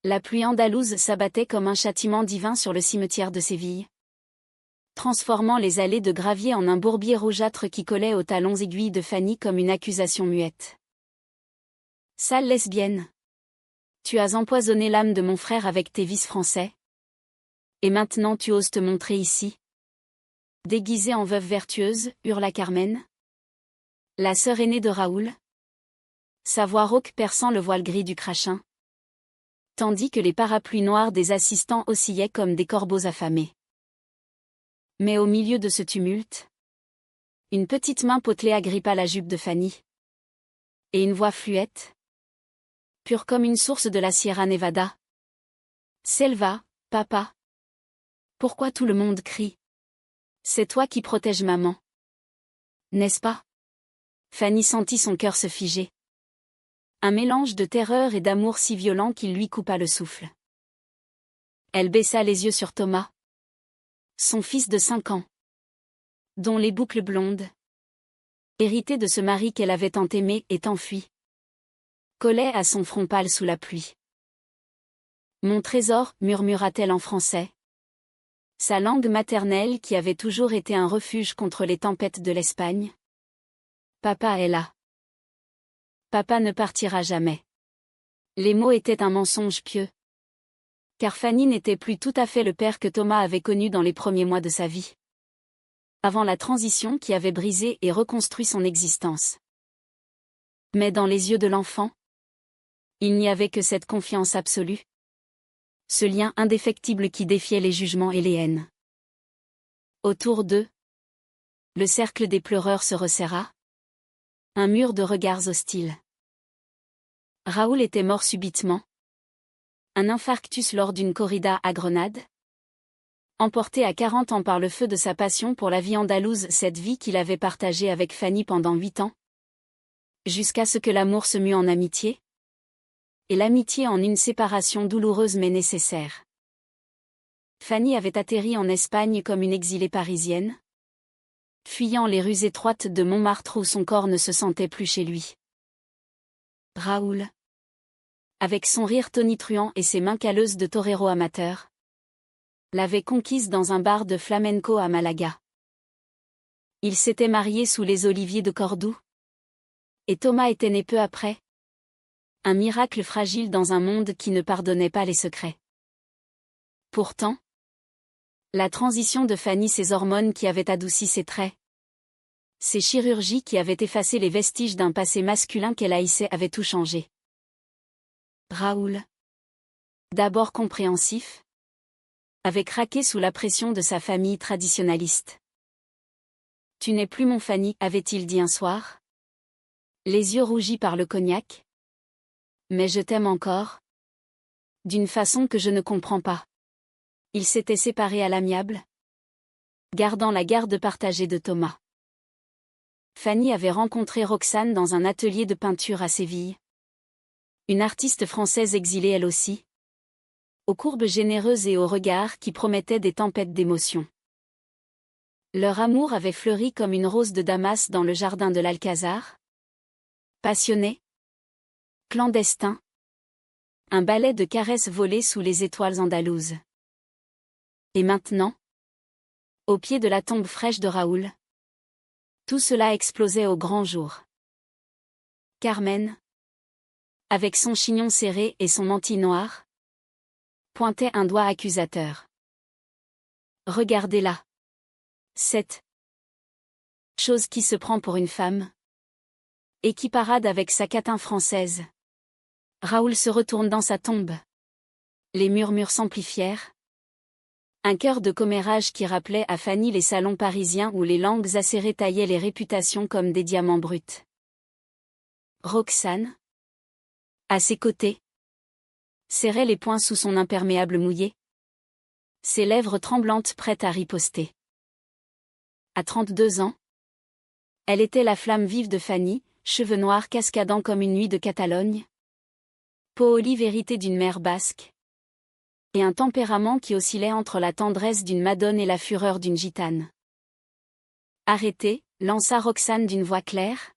La pluie andalouse s'abattait comme un châtiment divin sur le cimetière de Séville, transformant les allées de gravier en un bourbier rougeâtre qui collait aux talons aiguilles de Fanny comme une accusation muette. Sale lesbienne. Tu as empoisonné l'âme de mon frère avec tes vices français. Et maintenant tu oses te montrer ici, déguisée en veuve vertueuse, hurla Carmen, la sœur aînée de Raoul, sa voix rauque perçant le voile gris du crachin, tandis que les parapluies noirs des assistants oscillaient comme des corbeaux affamés. Mais au milieu de ce tumulte, une petite main potelée agrippa la jupe de Fanny. Et une voix fluette, pure comme une source de la Sierra Nevada, s'éleva, papa. Pourquoi tout le monde crie? C'est toi qui protèges maman. N'est-ce pas? Fanny sentit son cœur se figer. Un mélange de terreur et d'amour si violent qu'il lui coupa le souffle. Elle baissa les yeux sur Thomas, son fils de 5 ans, dont les boucles blondes, héritées de ce mari qu'elle avait tant aimé et tant fui, collaient à son front pâle sous la pluie. Mon trésor, murmura-t-elle en français. Sa langue maternelle qui avait toujours été un refuge contre les tempêtes de l'Espagne. Papa est là. Papa ne partira jamais. Les mots étaient un mensonge pieux. Car Fanny n'était plus tout à fait le père que Thomas avait connu dans les premiers mois de sa vie. Avant la transition qui avait brisé et reconstruit son existence. Mais dans les yeux de l'enfant, il n'y avait que cette confiance absolue. Ce lien indéfectible qui défiait les jugements et les haines. Autour d'eux, le cercle des pleureurs se resserra. Un mur de regards hostiles. Raoul était mort subitement. Un infarctus lors d'une corrida à Grenade. Emporté à 40 ans par le feu de sa passion pour la vie andalouse, cette vie qu'il avait partagée avec Fanny pendant 8 ans. Jusqu'à ce que l'amour se mue en amitié. Et l'amitié en une séparation douloureuse mais nécessaire. Fanny avait atterri en Espagne comme une exilée parisienne, fuyant les rues étroites de Montmartre où son corps ne se sentait plus chez lui. Raoul, avec son rire tonitruant et ses mains calleuses de torero amateur, l'avait conquise dans un bar de flamenco à Malaga. Il s'était marié sous les oliviers de Cordoue. Et Thomas était né peu après. Un miracle fragile dans un monde qui ne pardonnait pas les secrets. Pourtant, la transition de Fanny, ses hormones qui avaient adouci ses traits, ses chirurgies qui avaient effacé les vestiges d'un passé masculin qu'elle haïssait avaient tout changé. Raoul, d'abord compréhensif, avait craqué sous la pression de sa famille traditionnaliste. « Tu n'es plus mon Fanny », avait-il dit un soir, les yeux rougis par le cognac. Mais je t'aime encore. D'une façon que je ne comprends pas. Ils s'étaient séparés à l'amiable, gardant la garde partagée de Thomas. Fanny avait rencontré Roxane dans un atelier de peinture à Séville. Une artiste française exilée elle aussi. Aux courbes généreuses et aux regards qui promettaient des tempêtes d'émotions. Leur amour avait fleuri comme une rose de Damas dans le jardin de l'Alcazar. Passionné. Clandestin. Un ballet de caresses volées sous les étoiles andalouses. Et maintenant, au pied de la tombe fraîche de Raoul, tout cela explosait au grand jour. Carmen, avec son chignon serré et son mantis noir, pointait un doigt accusateur. Regardez-la. Cette chose qui se prend pour une femme. Et qui parade avec sa catin française. Raoul se retourne dans sa tombe. Les murmures s'amplifièrent. Un chœur de commérage qui rappelait à Fanny les salons parisiens où les langues acérées taillaient les réputations comme des diamants bruts. Roxane, à ses côtés, serrait les poings sous son imperméable mouillé. Ses lèvres tremblantes prêtes à riposter. À 32 ans, elle était la flamme vive de Fanny, cheveux noirs cascadant comme une nuit de Catalogne. Peau olive héritée d'une mère basque. Et un tempérament qui oscillait entre la tendresse d'une madone et la fureur d'une gitane. Arrêtez, lança Roxane d'une voix claire,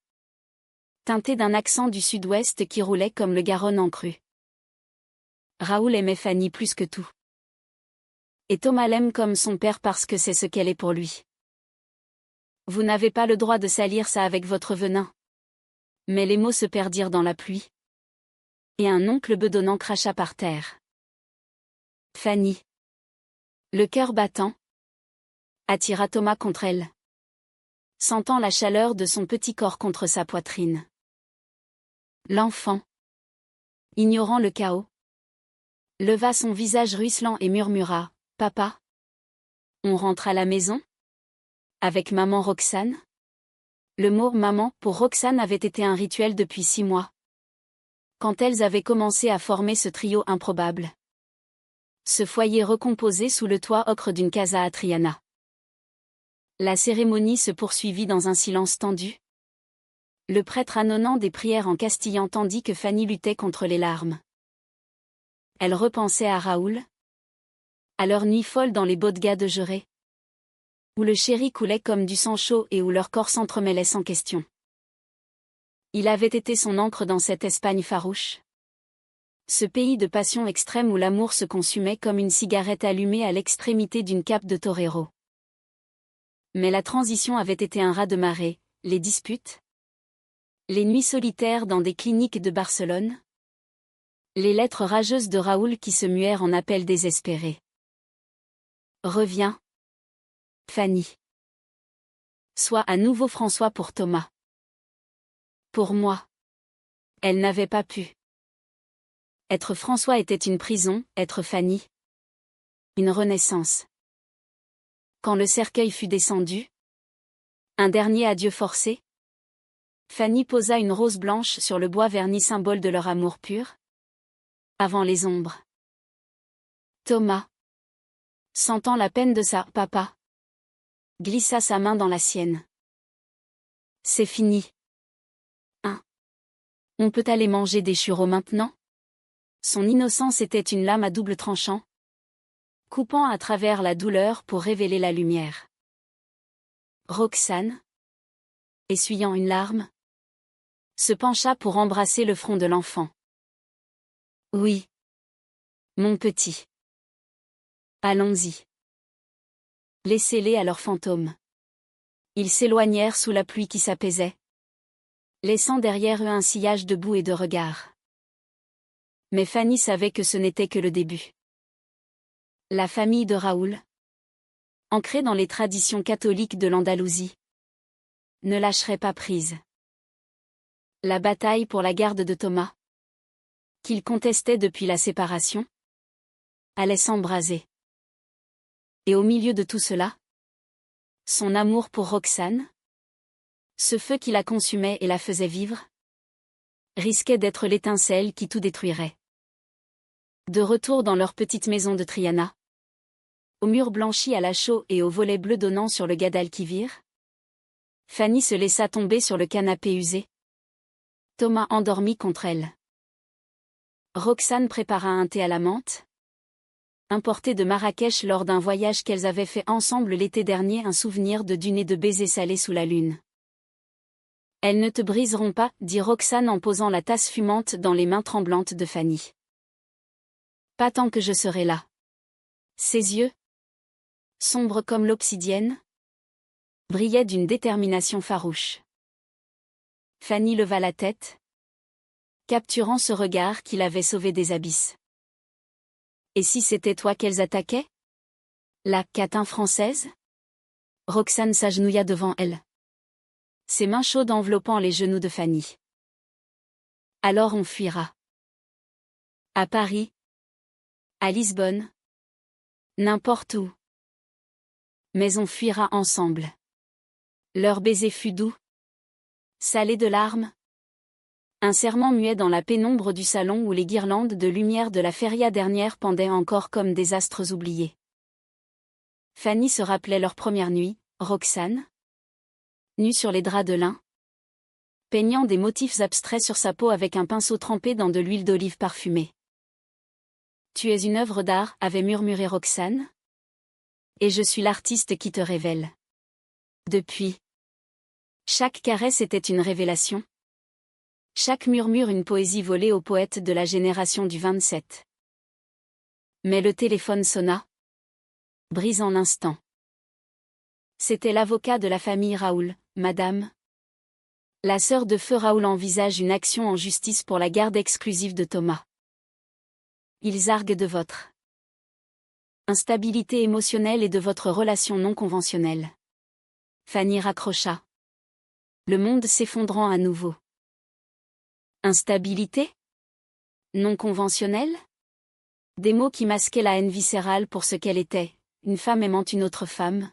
teintée d'un accent du sud-ouest qui roulait comme le Garonne en crue. Raoul aimait Fanny plus que tout. Et Thomas l'aime comme son père parce que c'est ce qu'elle est pour lui. Vous n'avez pas le droit de salir ça avec votre venin. Mais les mots se perdirent dans la pluie. Et un oncle bedonnant cracha par terre. Fanny, le cœur battant, attira Thomas contre elle, sentant la chaleur de son petit corps contre sa poitrine. L'enfant, ignorant le chaos, leva son visage ruisselant et murmura « Papa, on rentre à la maison ? Avec maman Roxane ?» Le mot « maman » pour Roxane avait été un rituel depuis 6 mois. Quand elles avaient commencé à former ce trio improbable. Ce foyer recomposé sous le toit ocre d'une casa à Triana. La cérémonie se poursuivit dans un silence tendu. Le prêtre annonnant des prières en castillan tandis que Fanny luttait contre les larmes. Elle repensait à Raoul. À leur nuit folle dans les bodgas de Jerez. Où le chéri coulait comme du sang chaud et où leurs corps s'entremêlaient sans question. Il avait été son ancre dans cette Espagne farouche. Ce pays de passion extrême où l'amour se consumait comme une cigarette allumée à l'extrémité d'une cape de torero. Mais la transition avait été un raz-de-marée, les disputes. Les nuits solitaires dans des cliniques de Barcelone. Les lettres rageuses de Raoul qui se muèrent en appels désespérés. Reviens, Fanny. Sois à nouveau François pour Thomas. Pour moi. Elle n'avait pas pu. Être François était une prison, être Fanny. Une renaissance. Quand le cercueil fut descendu. Un dernier adieu forcé. Fanny posa une rose blanche sur le bois verni symbole de leur amour pur. Avant les ombres. Thomas, sentant la peine de sa papa, glissa sa main dans la sienne. C'est fini. On peut aller manger des churros maintenant ? Son innocence était une lame à double tranchant, coupant à travers la douleur pour révéler la lumière. Roxane, essuyant une larme, se pencha pour embrasser le front de l'enfant. Oui. Mon petit. Allons-y. Laissez-les à leur fantôme. Ils s'éloignèrent sous la pluie qui s'apaisait, laissant derrière eux un sillage de boue et de regards. Mais Fanny savait que ce n'était que le début. La famille de Raoul, ancrée dans les traditions catholiques de l'Andalousie, ne lâcherait pas prise. La bataille pour la garde de Thomas, qu'il contestait depuis la séparation, allait s'embraser. Et au milieu de tout cela, son amour pour Roxane, ce feu qui la consumait et la faisait vivre, risquait d'être l'étincelle qui tout détruirait. De retour dans leur petite maison de Triana, aux murs blanchis à la chaux et aux volets bleus donnant sur le Guadalquivir, Fanny se laissa tomber sur le canapé usé. Thomas endormi contre elle. Roxane prépara un thé à la menthe, importé de Marrakech lors d'un voyage qu'elles avaient fait ensemble l'été dernier, un souvenir de dîner de baisers salés sous la lune. Elles ne te briseront pas, dit Roxane en posant la tasse fumante dans les mains tremblantes de Fanny. Pas tant que je serai là. Ses yeux, sombres comme l'obsidienne, brillaient d'une détermination farouche. Fanny leva la tête, capturant ce regard qui l'avait sauvée des abysses. Et si c'était toi qu'elles attaquaient ? La catin française ? Roxane s'agenouilla devant elle, ses mains chaudes enveloppant les genoux de Fanny. Alors on fuira. À Paris, à Lisbonne, n'importe où. Mais on fuira ensemble. Leur baiser fut doux, salé de larmes. Un serment muet dans la pénombre du salon où les guirlandes de lumière de la feria dernière pendaient encore comme des astres oubliés. Fanny se rappelait leur première nuit, Roxane, nue sur les draps de lin, peignant des motifs abstraits sur sa peau avec un pinceau trempé dans de l'huile d'olive parfumée. « Tu es une œuvre d'art » avait murmuré Roxane. « Et je suis l'artiste qui te révèle. » Depuis. Chaque caresse était une révélation. Chaque murmure une poésie volée aux poètes de la génération du 27. Mais le téléphone sonna, brisant l'instant. C'était l'avocat de la famille Raoul, madame. La sœur de feu Raoul envisage une action en justice pour la garde exclusive de Thomas. Ils arguent de votre instabilité émotionnelle et de votre relation non conventionnelle. Fanny raccrocha. Le monde s'effondrant à nouveau. Instabilité? Non conventionnelle? Des mots qui masquaient la haine viscérale pour ce qu'elle était, une femme aimant une autre femme.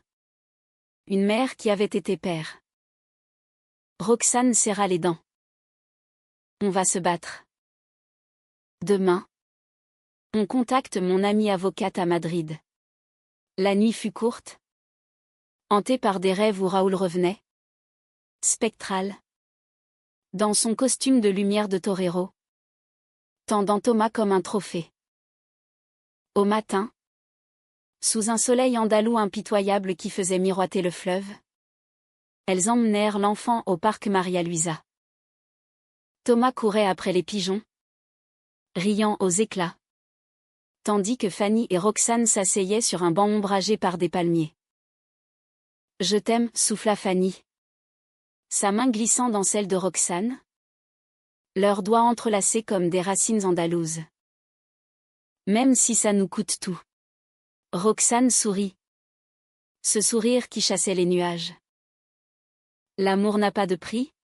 Une mère qui avait été père. Roxane serra les dents. On va se battre. Demain. On contacte mon amie avocate à Madrid. La nuit fut courte. Hantée par des rêves où Raoul revenait. Spectral. Dans son costume de lumière de torero. Tendant Thomas comme un trophée. Au matin. Sous un soleil andalou impitoyable qui faisait miroiter le fleuve. Elles emmenèrent l'enfant au parc Maria Luisa. Thomas courait après les pigeons. Riant aux éclats. Tandis que Fanny et Roxane s'asseyaient sur un banc ombragé par des palmiers. « Je t'aime » souffla Fanny. Sa main glissant dans celle de Roxane. Leurs doigts entrelacés comme des racines andalouses. « Même si ça nous coûte tout. » Roxane sourit. Ce sourire qui chassait les nuages. « L'amour n'a pas de prix ?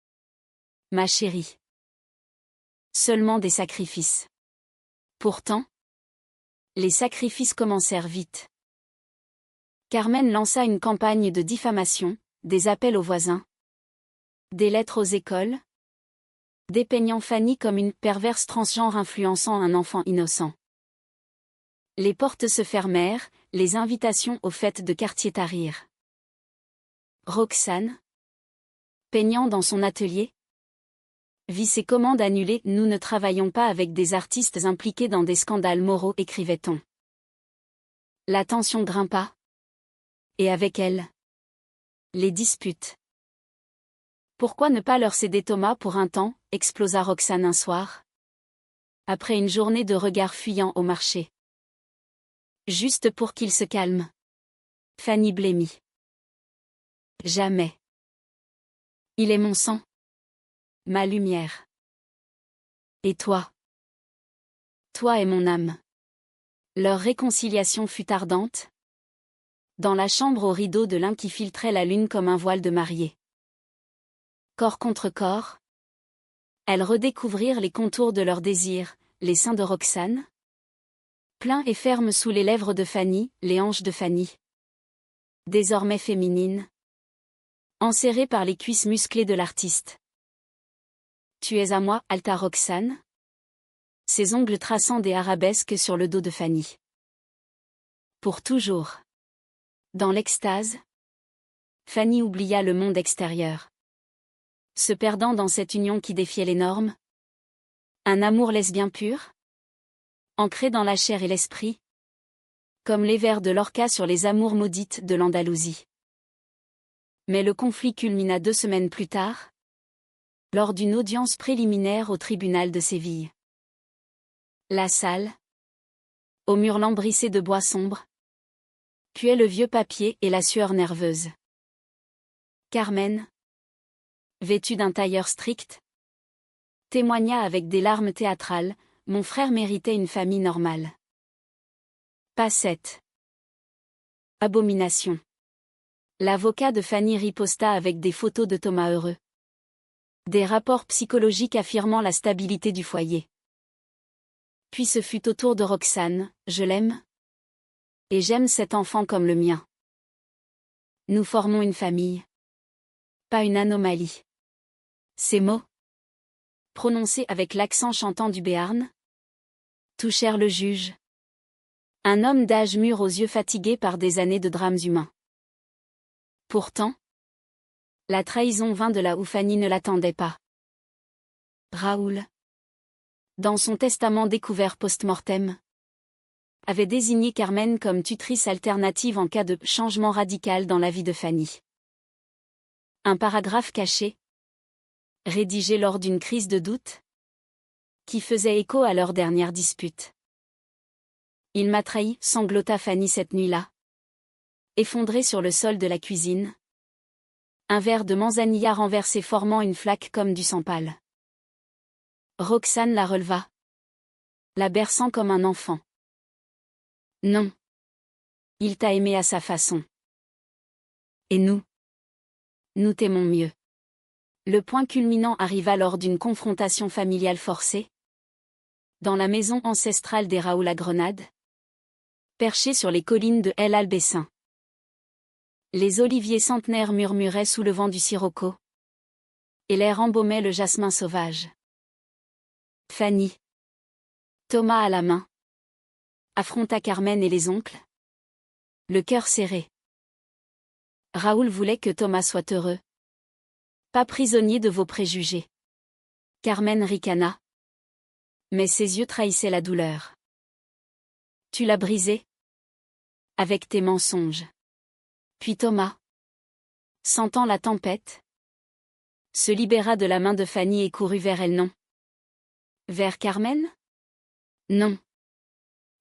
Ma chérie. Seulement des sacrifices. » Pourtant, les sacrifices commencèrent vite. Carmen lança une campagne de diffamation, des appels aux voisins, des lettres aux écoles, dépeignant Fanny comme une perverse transgenre influençant un enfant innocent. Les portes se fermèrent, les invitations aux fêtes de quartier tarirent. Roxane, peignant dans son atelier, vit ses commandes annulées. « Nous ne travaillons pas avec des artistes impliqués dans des scandales moraux » écrivait-on. La tension grimpa. Et avec elle, les disputes. Pourquoi ne pas leur céder Thomas pour un temps, explosa Roxane un soir. Après une journée de regards fuyants au marché. Juste pour qu'il se calme. Fanny blêmit. Jamais. Il est mon sang. Ma lumière. Et toi? Toi est mon âme. Leur réconciliation fut ardente. Dans la chambre aux rideaux de lin qui filtrait la lune comme un voile de mariée. Corps contre corps. Elles redécouvrirent les contours de leurs désirs, les seins de Roxane. Pleins et fermes sous les lèvres de Fanny, les hanches de Fanny. Désormais féminines. Enserrées par les cuisses musclées de l'artiste. Tu es à moi, alta Roxane. Ses ongles traçant des arabesques sur le dos de Fanny. Pour toujours. Dans l'extase, Fanny oublia le monde extérieur. Se perdant dans cette union qui défiait les normes. Un amour lesbien pur, ancré dans la chair et l'esprit, comme les vers de Lorca sur les amours maudites de l'Andalousie. Mais le conflit culmina 2 semaines plus tard, lors d'une audience préliminaire au tribunal de Séville. La salle, aux murs lambrissés de bois sombre, puait le vieux papier et la sueur nerveuse. Carmen, vêtue d'un tailleur strict, témoigna avec des larmes théâtrales, « Mon frère méritait une famille normale. » Pas cette abomination. L'avocat de Fanny riposta avec des photos de Thomas heureux. Des rapports psychologiques affirmant la stabilité du foyer. Puis ce fut au tour de Roxane, « Je l'aime. Et j'aime cet enfant comme le mien. Nous formons une famille. Pas une anomalie. » Ces mots, prononcés avec l'accent chantant du Béarn, touchèrent le juge. Un homme d'âge mûr aux yeux fatigués par des années de drames humains. Pourtant, la trahison vint de là où Fanny ne l'attendait pas. Raoul, dans son testament découvert post-mortem, avait désigné Carmen comme tutrice alternative en cas de changement radical dans la vie de Fanny. Un paragraphe caché, rédigé lors d'une crise de doute, qui faisait écho à leur dernière dispute. Il m'a trahi, sanglota Fanny cette nuit-là. Effondrée sur le sol de la cuisine. Un verre de manzanilla renversé formant une flaque comme du sang pâle. Roxane la releva, la berçant comme un enfant. Non. Il t'a aimé à sa façon. Et nous? Nous t'aimons mieux. Le point culminant arriva lors d'une confrontation familiale forcée. Dans la maison ancestrale des Raoul à Grenade. Perchée sur les collines de El Albessin. Les oliviers centenaires murmuraient sous le vent du sirocco. Et l'air embaumait le jasmin sauvage. Fanny, Thomas à la main, affronta Carmen et les oncles. Le cœur serré. Raoul voulait que Thomas soit heureux. Pas prisonnier de vos préjugés. Carmen ricana. Mais ses yeux trahissaient la douleur. Tu l'as brisé? Avec tes mensonges. Puis Thomas, sentant la tempête, se libéra de la main de Fanny et courut vers elle. Non. Vers Carmen? Non.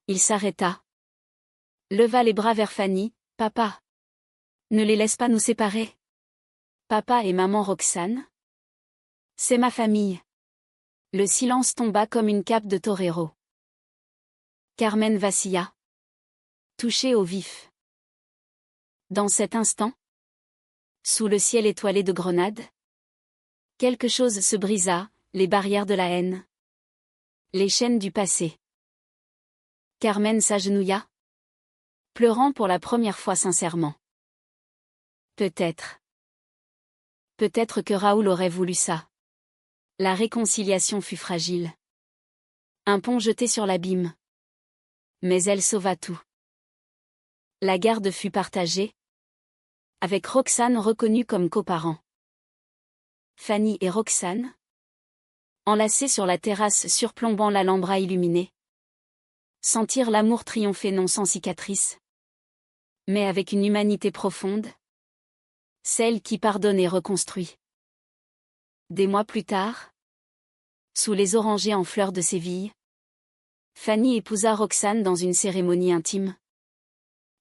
Il s'arrêta. Leva les bras vers Fanny. Papa. Ne les laisse pas nous séparer. Papa et maman Roxane? C'est ma famille. Le silence tomba comme une cape de torero. Carmen vacilla. Touchée au vif. Dans cet instant, sous le ciel étoilé de Grenade, quelque chose se brisa, les barrières de la haine. Les chaînes du passé. Carmen s'agenouilla, pleurant pour la première fois sincèrement. Peut-être. Peut-être que Raoul aurait voulu ça. La réconciliation fut fragile. Un pont jeté sur l'abîme. Mais elle sauva tout. La garde fut partagée, avec Roxane reconnue comme coparent. Fanny et Roxane, enlacées sur la terrasse surplombant l'Alhambra illuminée, sentirent l'amour triompher non sans cicatrice, mais avec une humanité profonde, celle qui pardonne et reconstruit. Des mois plus tard, sous les orangers en fleurs de Séville, Fanny épousa Roxane dans une cérémonie intime.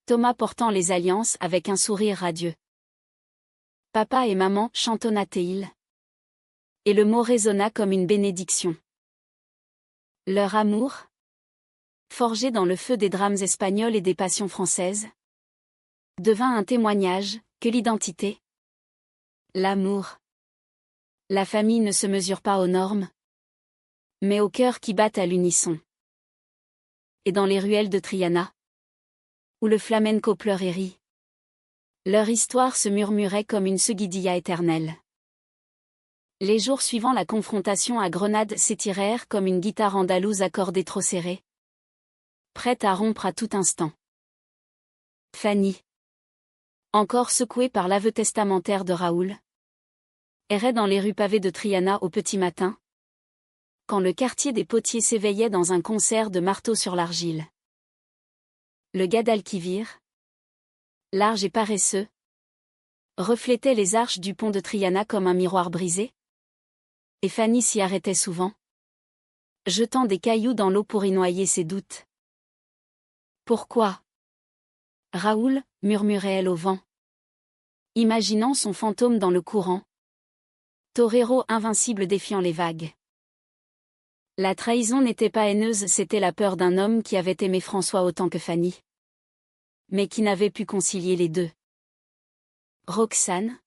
Thomas portant les alliances avec un sourire radieux. Papa et maman chantonna-t-il. Et le mot résonna comme une bénédiction. Leur amour, forgé dans le feu des drames espagnols et des passions françaises, devint un témoignage que l'identité, l'amour, la famille ne se mesurent pas aux normes, mais aux cœurs qui battent à l'unisson. Et dans les ruelles de Triana, où le flamenco pleure et rit, leur histoire se murmurait comme une seguidilla éternelle. Les jours suivant la confrontation à Grenade s'étirèrent comme une guitare andalouse accordée trop serrée, prête à rompre à tout instant. Fanny, encore secouée par l'aveu testamentaire de Raoul, errait dans les rues pavées de Triana au petit matin, quand le quartier des Potiers s'éveillait dans un concert de marteau sur l'argile. Le Guadalquivir, large et paresseux, reflétait les arches du pont de Triana comme un miroir brisé. Et Fanny s'y arrêtait souvent, jetant des cailloux dans l'eau pour y noyer ses doutes. Pourquoi? Raoul, murmurait-elle au vent, imaginant son fantôme dans le courant. Torero invincible défiant les vagues. La trahison n'était pas haineuse, c'était la peur d'un homme qui avait aimé François autant que Fanny, mais qui n'avait pu concilier les deux. Roxane,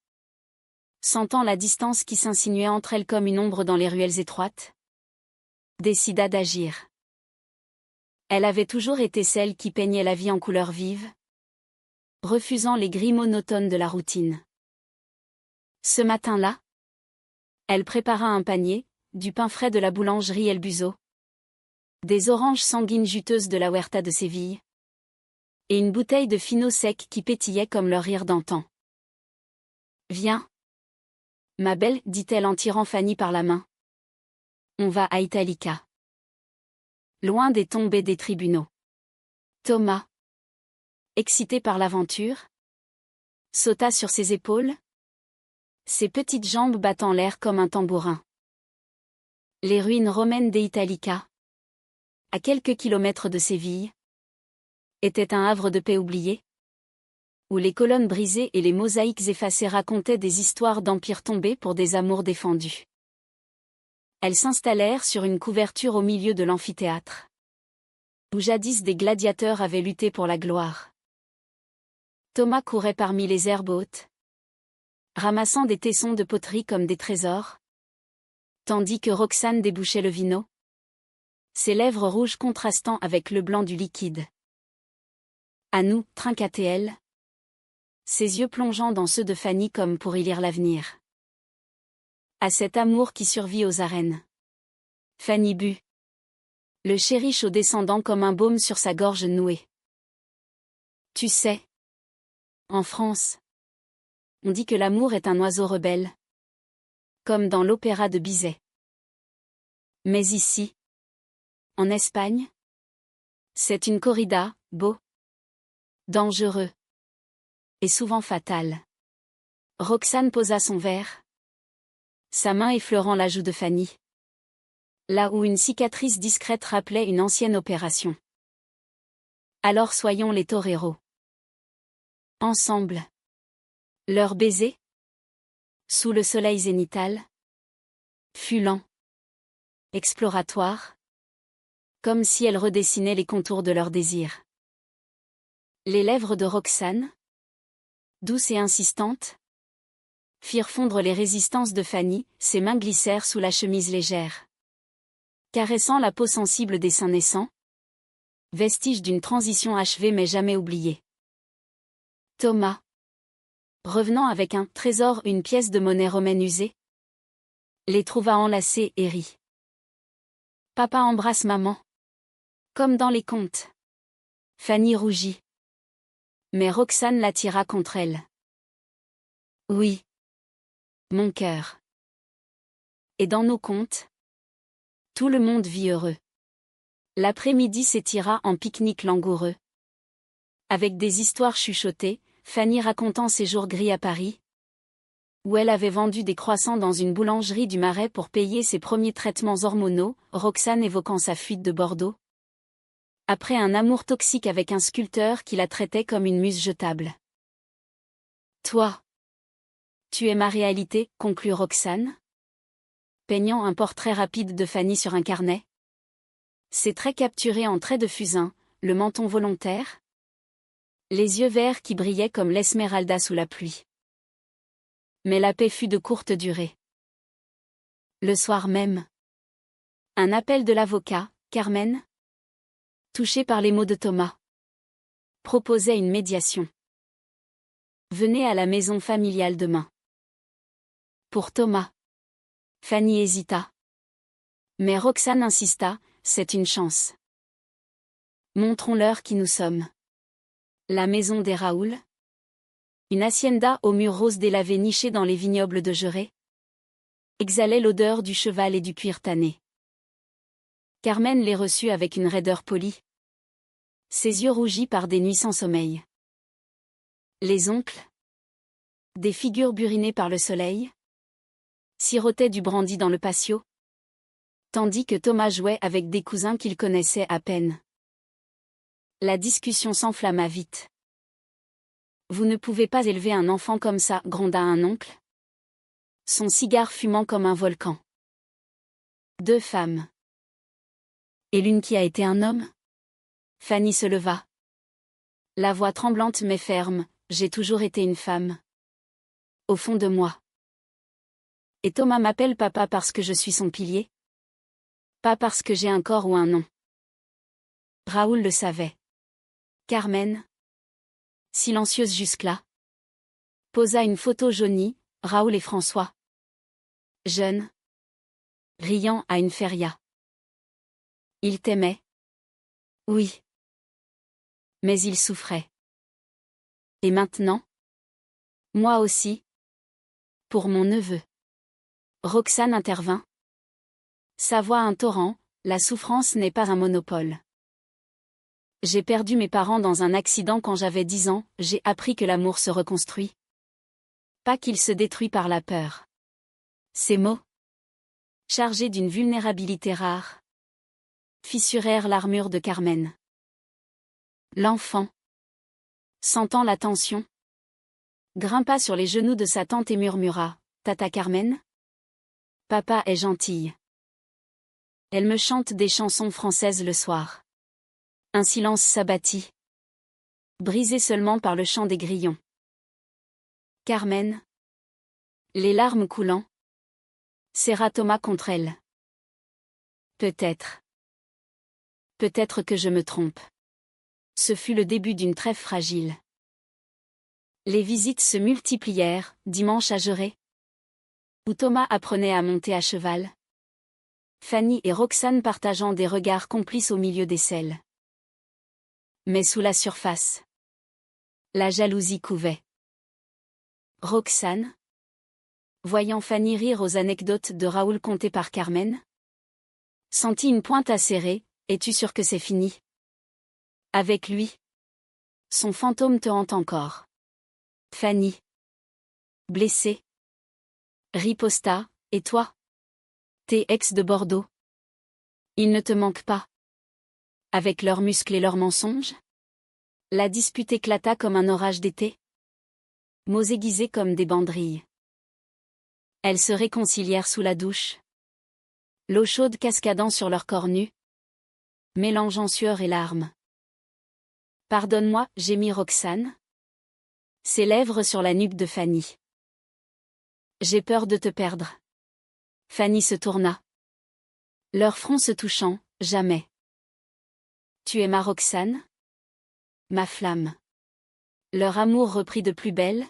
sentant la distance qui s'insinuait entre elles comme une ombre dans les ruelles étroites, décida d'agir. Elle avait toujours été celle qui peignait la vie en couleurs vives, refusant les gris monotones de la routine. Ce matin-là, elle prépara un panier, du pain frais de la boulangerie El Buzo, des oranges sanguines juteuses de la Huerta de Séville, et une bouteille de fino sec qui pétillait comme leur rire d'antan. Viens, ma belle, dit-elle en tirant Fanny par la main. On va à Italica. Loin des tombées des tribunaux. Thomas, excité par l'aventure, sauta sur ses épaules, ses petites jambes battant l'air comme un tambourin. Les ruines romaines d'Italica, à quelques kilomètres de Séville, Était un havre de paix oublié, où les colonnes brisées et les mosaïques effacées racontaient des histoires d'empires tombés pour des amours défendus. Elles s'installèrent sur une couverture au milieu de l'amphithéâtre, où jadis des gladiateurs avaient lutté pour la gloire. Thomas courait parmi les herbes hautes, ramassant des tessons de poterie comme des trésors, tandis que Roxane débouchait le vino, ses lèvres rouges contrastant avec le blanc du liquide. À nous, trinquait-elle, ses yeux plongeant dans ceux de Fanny comme pour y lire l'avenir. À cet amour qui survit aux arènes. Fanny but. Le chéri chaud descendant comme un baume sur sa gorge nouée. Tu sais, en France, on dit que l'amour est un oiseau rebelle, comme dans l'opéra de Bizet. Mais ici, en Espagne, c'est une corrida, beau, dangereux, et souvent fatal. Roxane posa son verre, sa main effleurant la joue de Fanny, là où une cicatrice discrète rappelait une ancienne opération. Alors soyons les toreros. Ensemble. Leur baiser, sous le soleil zénital, fut lent, exploratoire, comme si elle redessinait les contours de leur désir. Les lèvres de Roxane, douces et insistantes, firent fondre les résistances de Fanny, ses mains glissèrent sous la chemise légère, caressant la peau sensible des seins naissants, vestige d'une transition achevée mais jamais oubliée. Thomas, revenant avec un trésor, une pièce de monnaie romaine usée, les trouva enlacés et rit. Papa embrasse maman. Comme dans les contes. Fanny rougit. Mais Roxane l'attira contre elle. Oui. Mon cœur. Et dans nos contes, tout le monde vit heureux. L'après-midi s'étira en pique-nique langoureux. Avec des histoires chuchotées, Fanny racontant ses jours gris à Paris, où elle avait vendu des croissants dans une boulangerie du Marais pour payer ses premiers traitements hormonaux, Roxane évoquant sa fuite de Bordeaux. Après un amour toxique avec un sculpteur qui la traitait comme une muse jetable. Toi, tu es ma réalité, conclut Roxane, peignant un portrait rapide de Fanny sur un carnet. Ses traits capturés en traits de fusain, le menton volontaire, les yeux verts qui brillaient comme l'esmeralda sous la pluie. Mais la paix fut de courte durée. Le soir même, un appel de l'avocat, Carmen, touché par les mots de Thomas, proposait une médiation. Venez à la maison familiale demain. Pour Thomas. Fanny hésita. Mais Roxane insista, c'est une chance. Montrons-leur qui nous sommes. La maison des Raoul. Une hacienda aux murs roses délavés nichés dans les vignobles de Jerez. Exhalait l'odeur du cheval et du cuir tanné. Carmen les reçut avec une raideur polie. Ses yeux rougis par des nuits sans sommeil. Les oncles, des figures burinées par le soleil, sirotaient du brandy dans le patio, tandis que Thomas jouait avec des cousins qu'il connaissait à peine. La discussion s'enflamma vite. Vous ne pouvez pas élever un enfant comme ça, gronda un oncle. Son cigare fumant comme un volcan. Deux femmes. Et l'une qui a été un homme? Fanny se leva. La voix tremblante mais ferme, j'ai toujours été une femme. Au fond de moi. Et Thomas m'appelle papa parce que je suis son pilier? Pas parce que j'ai un corps ou un nom. Raoul le savait. Carmen, silencieuse jusque-là, posa une photo jaunie, Raoul et François. Jeunes, riant à une feria. Il t'aimait. Oui. Mais il souffrait. Et maintenant? Moi aussi. Pour mon neveu. Roxane intervint. Sa voix un torrent, la souffrance n'est pas un monopole. J'ai perdu mes parents dans un accident quand j'avais 10 ans, j'ai appris que l'amour se reconstruit. Pas qu'il se détruit par la peur. Ces mots, chargés d'une vulnérabilité rare, fissurèrent l'armure de Carmen. L'enfant, sentant la tension, grimpa sur les genoux de sa tante et murmura: « Tata Carmen ? Papa est gentille. Elle me chante des chansons françaises le soir. » Un silence s'abattit, brisé seulement par le chant des grillons. Carmen, les larmes coulant, serra Thomas contre elle. Peut-être. Peut-être que je me trompe. Ce fut le début d'une trêve fragile. Les visites se multiplièrent, dimanche à Gerais, où Thomas apprenait à monter à cheval. Fanny et Roxane partageant des regards complices au milieu des selles. Mais sous la surface, la jalousie couvait. Roxane, voyant Fanny rire aux anecdotes de Raoul contées par Carmen, sentit une pointe acérée. « Es-tu sûr que c'est fini ? Avec lui, son fantôme te hante encore. » Fanny, blessée, riposta. « Et toi ? Tes ex de Bordeaux ? Ils ne te manquent pas ? Avec leurs muscles et leurs mensonges ? » La dispute éclata comme un orage d'été. Mots aiguisés comme des banderilles. Elles se réconcilièrent sous la douche, l'eau chaude cascadant sur leur corps nus, mélangeant sueur et larmes. « Pardonne-moi, » gémit Roxane, ses lèvres sur la nuque de Fanny. « J'ai peur de te perdre. » Fanny se tourna. Leurs fronts se touchant, jamais. « Tu es ma Roxane ? Ma flamme. » Leur amour reprit de plus belle,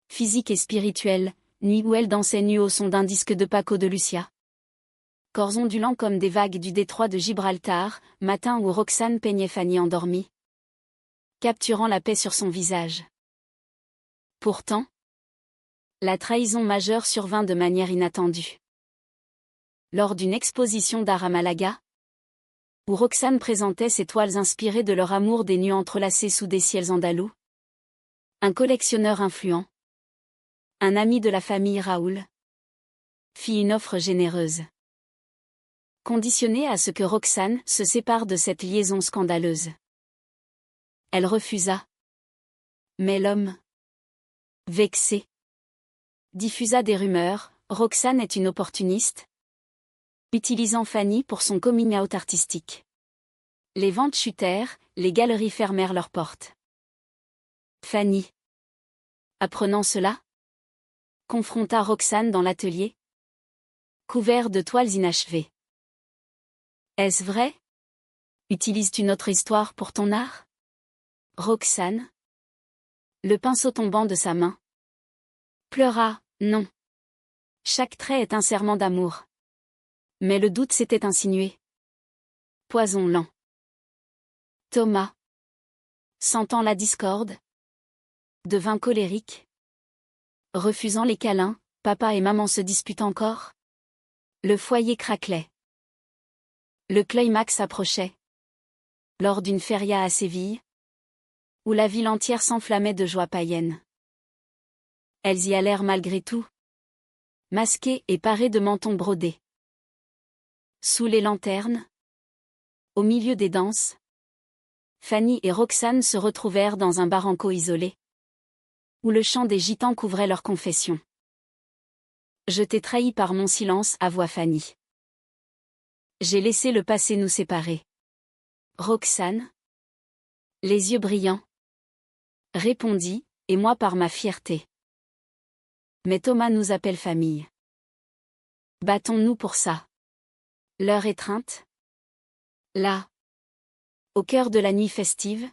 physique et spirituelle, nuit où elle dansait nue au son d'un disque de Paco de Lucia. Corps ondulants comme des vagues du détroit de Gibraltar, matin où Roxane peignait Fanny endormie, capturant la paix sur son visage. Pourtant, la trahison majeure survint de manière inattendue. Lors d'une exposition d'art à Malaga, où Roxane présentait ses toiles inspirées de leur amour des nuits entrelacées sous des ciels andalous, un collectionneur influent, un ami de la famille Raoul, fit une offre généreuse, conditionnée à ce que Roxane se sépare de cette liaison scandaleuse. Elle refusa. Mais l'homme, vexé, diffusa des rumeurs: Roxane est une opportuniste, utilisant Fanny pour son coming out artistique. Les ventes chutèrent, les galeries fermèrent leurs portes. Fanny, apprenant cela, confronta Roxane dans l'atelier, couvert de toiles inachevées. Est-ce vrai ? Utilises-tu notre histoire pour ton art ? Roxane, le pinceau tombant de sa main, pleura. Non. Chaque trait est un serment d'amour. Mais le doute s'était insinué. Poison lent. Thomas, sentant la discorde, devint colérique. Refusant les câlins, papa et maman se disputent encore. Le foyer craquelait. Le climax approchait. Lors d'une feria à Séville, où la ville entière s'enflammait de joie païenne. Elles y allèrent malgré tout, masquées et parées de mentons brodés. Sous les lanternes, au milieu des danses, Fanny et Roxane se retrouvèrent dans un barranco isolé, où le chant des gitans couvrait leur confession. « Je t'ai trahi par mon silence », avoua Fanny. « J'ai laissé le passé nous séparer. » Roxane, les yeux brillants, répondit, « Et moi par ma fierté. » Mais Thomas nous appelle famille. Battons-nous pour ça. Leur étreinte, là, au cœur de la nuit festive,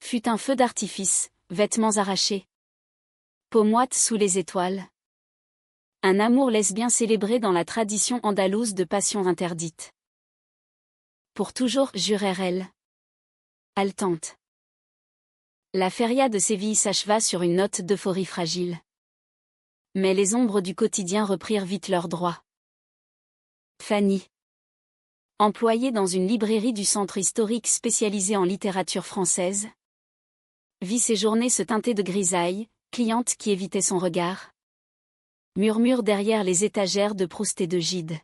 fut un feu d'artifice, vêtements arrachés, peau moite sous les étoiles. Un amour lesbien célébré dans la tradition andalouse de passion interdite. Pour toujours, jurèrent-elles, haletantes. La feria de Séville s'acheva sur une note d'euphorie fragile. Mais les ombres du quotidien reprirent vite leur droit. Fanny, employée dans une librairie du centre historique spécialisée en littérature française, vit ses journées se teinter de grisaille, clientes qui évitaient son regard. Murmure derrière les étagères de Proust et de Gide.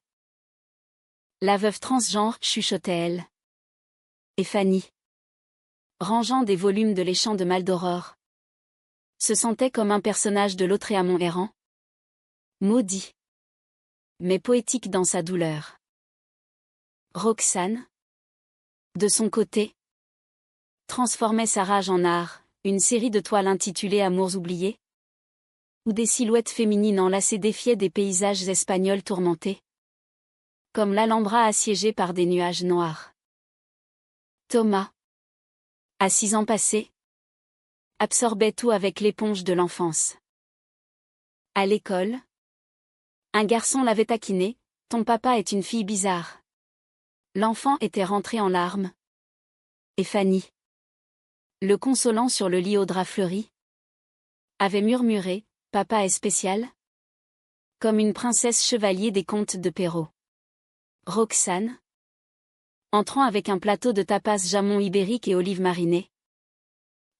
La veuve transgenre, chuchotait-elle. Et Fanny, rangeant des volumes de Les Chants de Maldoror. Se sentait comme un personnage de Lautréamont errant. Maudit. Mais poétique dans sa douleur. Roxane, de son côté, transformait sa rage en art, une série de toiles intitulée Amours oubliés, où des silhouettes féminines enlacées défiaient des paysages espagnols tourmentés, comme l'Alhambra assiégée par des nuages noirs. Thomas, à 6 ans passés, absorbait tout avec l'éponge de l'enfance. À l'école, un garçon l'avait taquiné, « Ton papa est une fille bizarre ». L'enfant était rentré en larmes. Et Fanny, le consolant sur le lit au drap fleuri, avait murmuré « Papa est spécial ?» comme une princesse chevalier des contes de Perrault. Roxane, entrant avec un plateau de tapas jamon ibérique et olives marinées,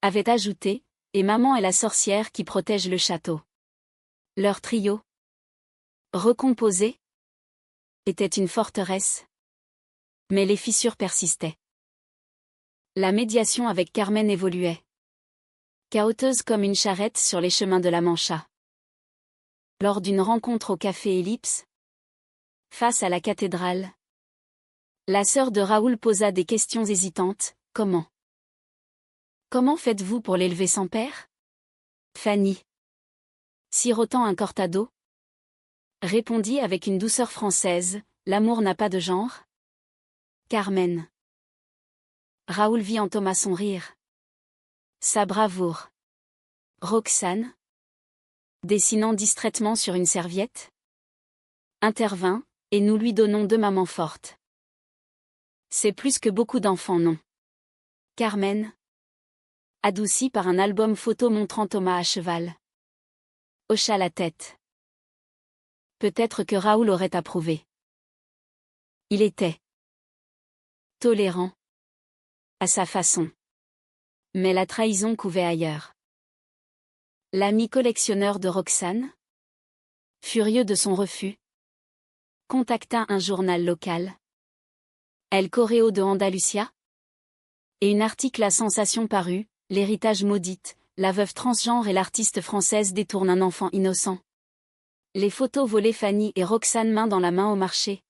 avait ajouté « Et maman est la sorcière qui protège le château ». Leur trio, recomposé, était une forteresse. Mais les fissures persistaient. La médiation avec Carmen évoluait. Cahoteuse comme une charrette sur les chemins de la Mancha. Lors d'une rencontre au café Ellipse, face à la cathédrale, la sœur de Raoul posa des questions hésitantes. Comment faites-vous pour l'élever sans père? Fanny, sirotant un cortado, répondit avec une douceur française. L'amour n'a pas de genre. Carmen. Raoul vit en Thomas son rire. Sa bravoure. Roxane, dessinant distraitement sur une serviette, intervint, et nous lui donnons 2 mamans fortes. C'est plus que beaucoup d'enfants n'ont. Carmen, adoucie par un album photo montrant Thomas à cheval, hocha la tête. Peut-être que Raoul aurait approuvé. Il était tolérant, à sa façon. Mais la trahison couvait ailleurs. L'ami collectionneur de Roxane, furieux de son refus, contacta un journal local, El Correo de Andalusia, et un article à sensation parut, L'héritage maudite, la veuve transgenre et l'artiste française détournent un enfant innocent. Les photos volées Fanny et Roxane main dans la main au marché.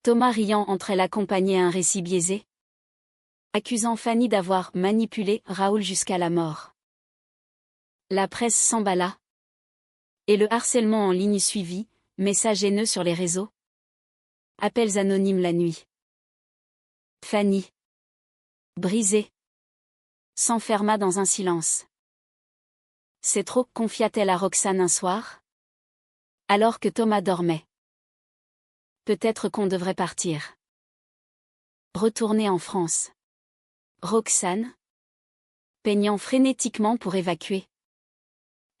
Thomas riant entre elles accompagnait un récit biaisé, accusant Fanny d'avoir manipulé Raoul jusqu'à la mort. La presse s'emballa. Et le harcèlement en ligne suivit, messages haineux sur les réseaux. Appels anonymes la nuit. Fanny, brisée, s'enferma dans un silence. C'est trop, confia-t-elle à Roxane un soir, alors que Thomas dormait. Peut-être qu'on devrait partir. Retourner en France. Roxane, peignant frénétiquement pour évacuer,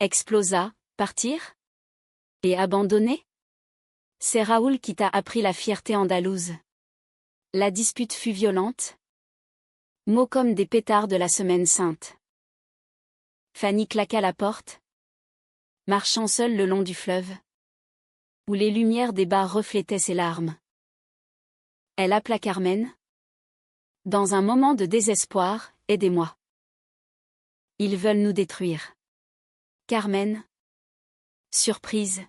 explosa. Partir? Et abandonner? C'est Raoul qui t'a appris la fierté andalouse. La dispute fut violente. Mots comme des pétards de la Semaine sainte. Fanny claqua la porte, marchant seule le long du fleuve, où les lumières des bars reflétaient ses larmes. Elle appela Carmen. Dans un moment de désespoir, aidez-moi. Ils veulent nous détruire. Carmen, surprise,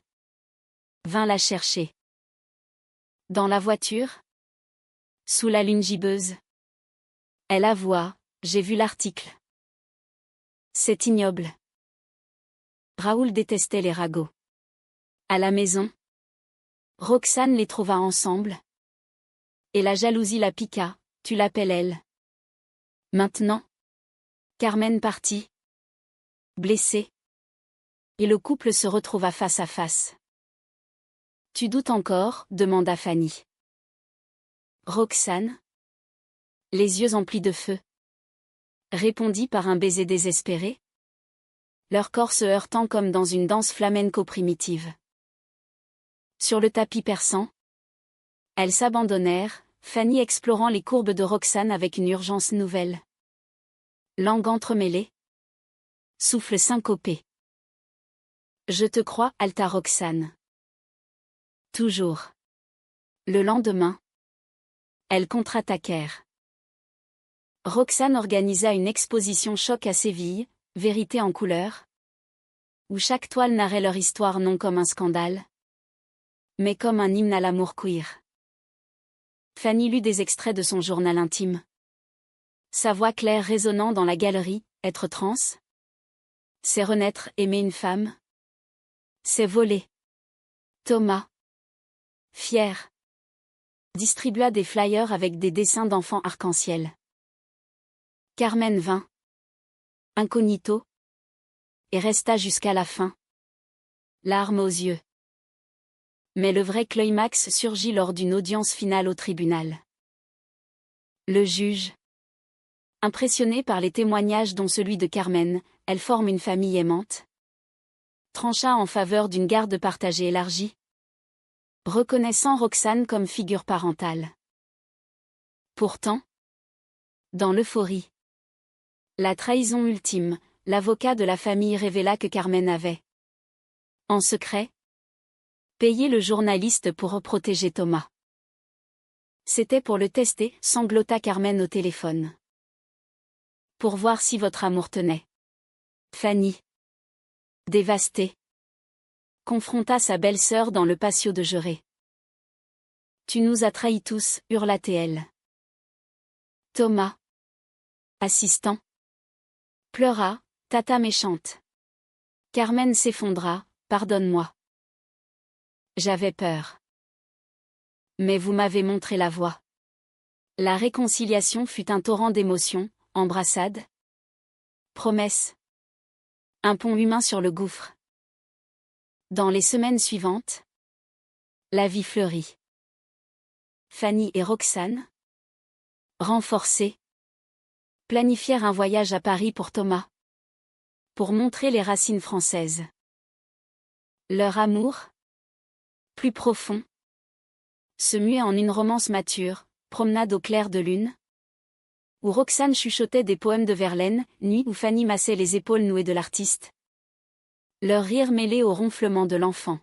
vint la chercher. Dans la voiture, sous la lune gibbeuse, elle avoua, j'ai vu l'article. C'est ignoble. Raoul détestait les ragots. À la maison, Roxane les trouva ensemble. Et la jalousie la piqua, tu l'appelles elle. Maintenant, Carmen partit, blessée. Et le couple se retrouva face à face. Tu doutes encore? Demanda Fanny. Roxane, les yeux emplis de feu, répondit par un baiser désespéré, leur corps se heurtant comme dans une danse flamenco primitive. Sur le tapis persan, elles s'abandonnèrent, Fanny explorant les courbes de Roxane avec une urgence nouvelle. Langue entremêlée, souffle syncopé. Je te crois, halta Roxane. Toujours. Le lendemain, elles contre-attaquèrent. Roxane organisa une exposition choc à Séville, Vérité en couleurs, où chaque toile narrait leur histoire non comme un scandale, mais comme un hymne à l'amour queer. Fanny lut des extraits de son journal intime. Sa voix claire résonnant dans la galerie, être trans, c'est renaître, aimer une femme, c'est voler. Thomas, fier, distribua des flyers avec des dessins d'enfants arc-en-ciel. Carmen vint, incognito, et resta jusqu'à la fin, larmes aux yeux. Mais le vrai climax surgit lors d'une audience finale au tribunal. Le juge, impressionné par les témoignages dont celui de Carmen, elle forme une famille aimante, trancha en faveur d'une garde partagée élargie, reconnaissant Roxane comme figure parentale. Pourtant, dans l'euphorie, la trahison ultime, l'avocat de la famille révéla que Carmen avait, en secret, payé le journaliste pour protéger Thomas. C'était pour le tester, sanglota Carmen au téléphone. Pour voir si votre amour tenait. Fanny, dévastée, confronta sa belle-sœur dans le patio de jurés. Tu nous as trahis tous, hurla-t-elle. Thomas, assistant, pleura, tata méchante. Carmen s'effondra, pardonne-moi. J'avais peur. Mais vous m'avez montré la voie. La réconciliation fut un torrent d'émotions, embrassades, promesses. Un pont humain sur le gouffre. Dans les semaines suivantes, la vie fleurit. Fanny et Roxane, renforcées, planifièrent un voyage à Paris pour Thomas, pour montrer les racines françaises. Leur amour, plus profond, se muait en une romance mature, promenade au clair de lune, où Roxane chuchotait des poèmes de Verlaine, nuit où Fanny massait les épaules nouées de l'artiste. Leur rire mêlé au ronflement de l'enfant.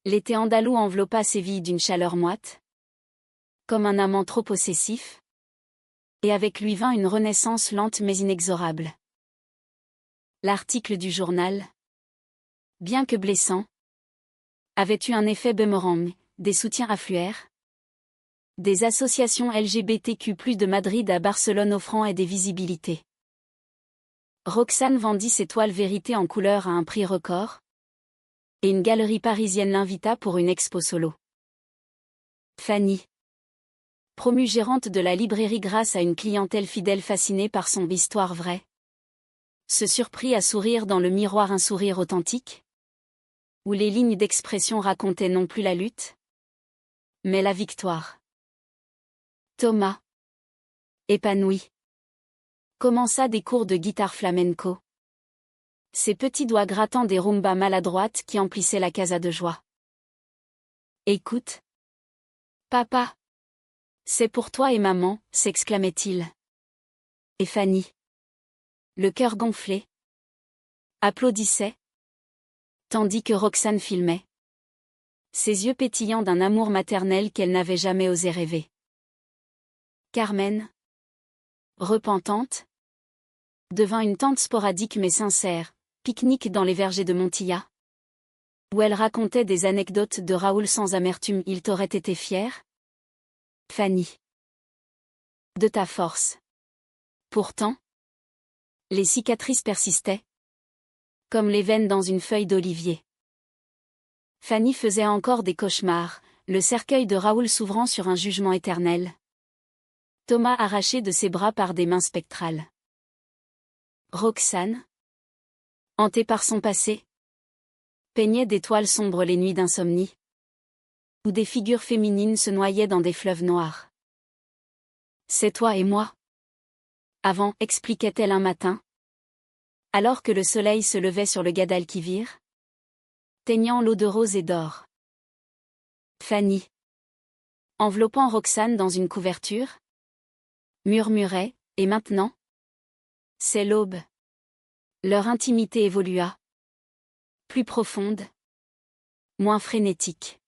L'été andalou enveloppa Séville d'une chaleur moite, comme un amant trop possessif, et avec lui vint une renaissance lente mais inexorable. L'article du journal, bien que blessant, avait eu un effet boomerang, des soutiens affluèrent, des associations LGBTQ+ de Madrid à Barcelone offrant des visibilités. Roxane vendit ses toiles Vérité en couleur à un prix record, et une galerie parisienne l'invita pour une expo solo. Fanny, promue gérante de la librairie grâce à une clientèle fidèle fascinée par son histoire vraie, se surprit à sourire dans le miroir, un sourire authentique, où les lignes d'expression racontaient non plus la lutte, mais la victoire. Thomas, épanoui, commença des cours de guitare flamenco. Ses petits doigts grattant des rumbas maladroites qui emplissaient la casa de joie. Écoute. Papa. C'est pour toi et maman, s'exclamait-il. Et Fanny, le cœur gonflé, applaudissait, tandis que Roxane filmait, ses yeux pétillants d'un amour maternel qu'elle n'avait jamais osé rêver. Carmen, repentante, devint une tante sporadique mais sincère, pique-nique dans les vergers de Montilla, où elle racontait des anecdotes de Raoul sans amertume. Il t'aurait été fier, Fanny, de ta force. Pourtant, les cicatrices persistaient, comme les veines dans une feuille d'olivier. Fanny faisait encore des cauchemars, le cercueil de Raoul s'ouvrant sur un jugement éternel. Thomas arraché de ses bras par des mains spectrales. Roxane, hantée par son passé, peignait d'étoiles sombres les nuits d'insomnie, où des figures féminines se noyaient dans des fleuves noirs. C'est toi et moi. Avant, expliquait-elle un matin, alors que le soleil se levait sur le Guadalquivir, teignant l'eau de rose et d'or. Fanny, enveloppant Roxane dans une couverture, murmurait, et maintenant? C'est l'aube. Leur intimité évolua. Plus profonde, moins frénétique.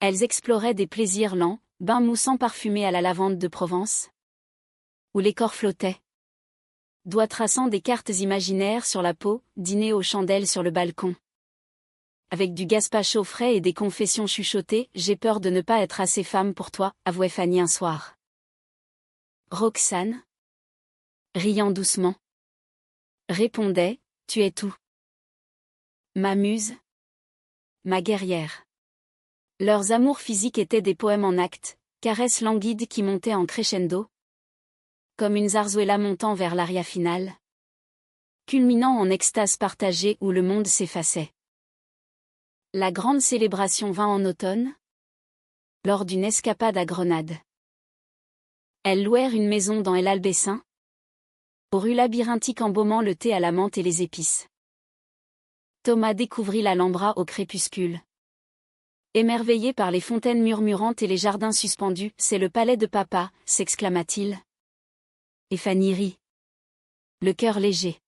Elles exploraient des plaisirs lents, bains moussants parfumés à la lavande de Provence, où les corps flottaient. Doigts traçant des cartes imaginaires sur la peau, dîner aux chandelles sur le balcon. Avec du gazpacho frais et des confessions chuchotées, j'ai peur de ne pas être assez femme pour toi, avouait Fanny un soir. Roxane, riant doucement, répondait, tu es tout. Ma muse, ma guerrière. Leurs amours physiques étaient des poèmes en actes, caresses languides qui montaient en crescendo, comme une zarzuela montant vers l'aria finale, culminant en extase partagée où le monde s'effaçait. La grande célébration vint en automne, lors d'une escapade à Grenade. Elles louèrent une maison dans El Albessin, aux rues labyrinthiques embaumant le thé à la menthe et les épices. Thomas découvrit l'Alhambra au crépuscule. Émerveillé par les fontaines murmurantes et les jardins suspendus, c'est le palais de papa, s'exclama-t-il. Et Fanny rit, le cœur léger.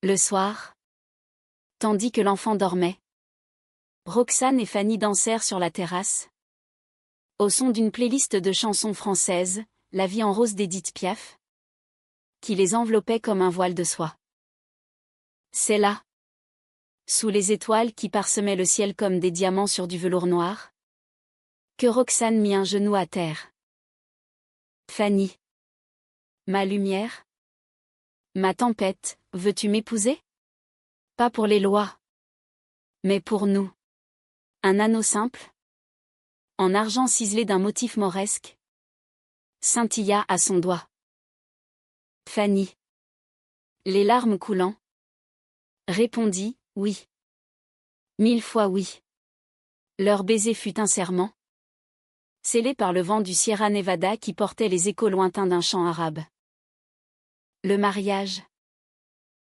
Le soir, tandis que l'enfant dormait, Roxane et Fanny dansèrent sur la terrasse, au son d'une playlist de chansons françaises, La vie en rose d'Édith Piaf, qui les enveloppait comme un voile de soie. C'est là, sous les étoiles qui parsemaient le ciel comme des diamants sur du velours noir, que Roxane mit un genou à terre. Fanny. Ma lumière? Ma tempête, veux-tu m'épouser? Pas pour les lois, mais pour nous. Un anneau simple, en argent ciselé d'un motif mauresque, scintilla à son doigt. Fanny, les larmes coulant, répondit, oui. 1000 fois oui. Leur baiser fut un serment, scellé par le vent du Sierra Nevada qui portait les échos lointains d'un chant arabe. Le mariage,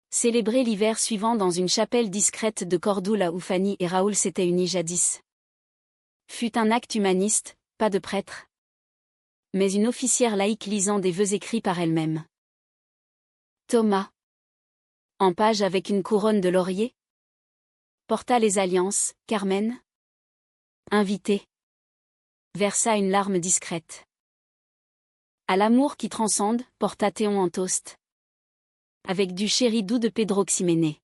célébré l'hiver suivant dans une chapelle discrète de Cordoue là où Fanny et Raoul s'étaient unis jadis, fut un acte humaniste, pas de prêtre, mais une officière laïque lisant des vœux écrits par elle-même. Thomas, en page avec une couronne de laurier, porta les alliances, Carmen, invité, versa une larme discrète. À l'amour qui transcende, porta Théon en toast, avec du chéri doux de Pedro Ximénez.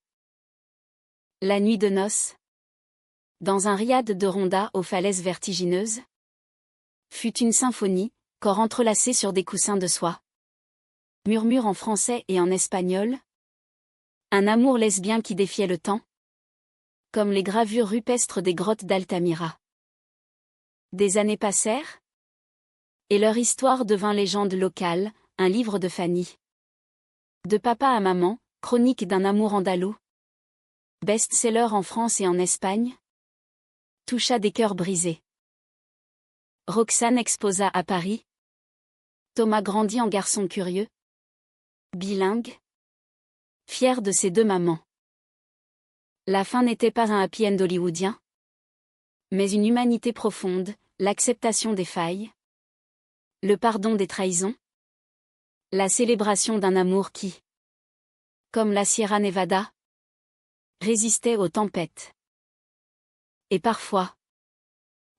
La nuit de noces, dans un riad de ronda aux falaises vertigineuses, fut une symphonie, corps entrelacés sur des coussins de soie. Murmure en français et en espagnol. Un amour lesbien qui défiait le temps, comme les gravures rupestres des grottes d'Altamira. Des années passèrent, et leur histoire devint légende locale, un livre de Fanny. De papa à maman, chronique d'un amour andalou. Best-seller en France et en Espagne. Toucha des cœurs brisés. Roxane exposa à Paris. Thomas grandit en garçon curieux, bilingue, fier de ses deux mamans. La fin n'était pas un happy end hollywoodien, mais une humanité profonde, l'acceptation des failles, le pardon des trahisons, la célébration d'un amour qui, comme la Sierra Nevada, résistait aux tempêtes. Et parfois,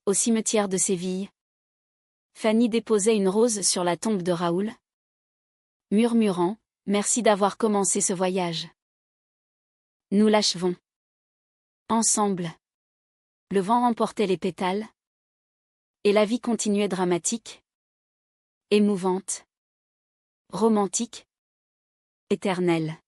au cimetière de Séville, Fanny déposait une rose sur la tombe de Raoul, murmurant, « Merci d'avoir commencé ce voyage. Nous l'achevons. » Ensemble. Le vent emportait les pétales, et la vie continuait dramatique, émouvante, romantique, éternelle.